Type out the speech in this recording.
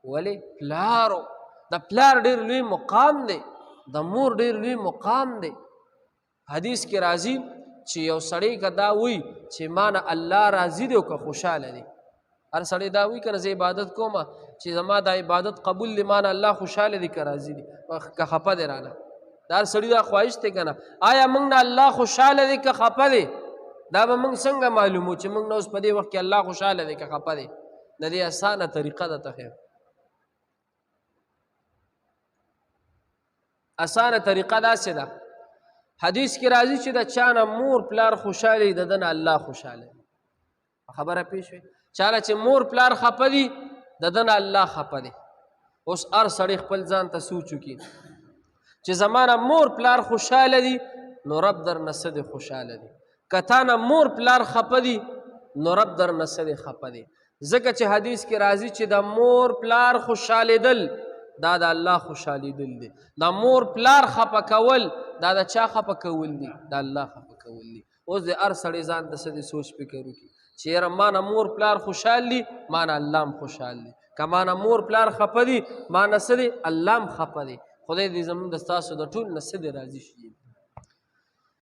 ولې پلارو د پلار ډېر لوی مقام دی د مور ډېر لوی مقام دی حدیث کې راځي چې یو سړی که دا وي چې ما نه الله راضي دی او که خوشحاله دی هر سړی دا وي که نه زه عبادت کوم چې زما دا عبادت قبول دی ما نه الله خوشحاله دی که راضي دی که خفه دی رانه دا هر سړي دا خواهش دی که نه آیا موږ نه الله خوشحاله دی که خفه دی دا به موږ څنګه معلومو چې موږ نه اوس په دې وخت کې الله خوشحاله دی که خفه دی د دې اسانه طریقه ده ته خیر اسانه طریقه داسې ده حدیث کې راځي چې د چا نه مور پلار خوشحاله وي د ده نه الله خوشحاله وي خبره پېښ شوې چا نه چې مور پلار خفه دي د ده نه الله خفه دی اوس هر سړی خپل ځان ته سوچ وکړي چې زما نه مور پلار خوشحاله دي نو رب در نه څه دی خوشحاله دي که تا نه مور پلار خفه دي نو رب در نه څه دی خفه دی ځکه چې حدیث کې راځي چې د مور پلار خوشحالېدل دا د الله خوشحالېدل دی د مور پلار خفه کول دا د چا خفه کول دي د الله خفه کول دي اوس د هر سړی ځان ته څه دی سوچ فکر وکړي چې یاره ما نه مور پلار خوشحال دي ما نه الله هم خوشحال دي که ما نه مور پلار خفه دي ما نه څه دی الله هم خفه دی خدای دې زموږ د ستاسو د ټول نه څه دی راضي شي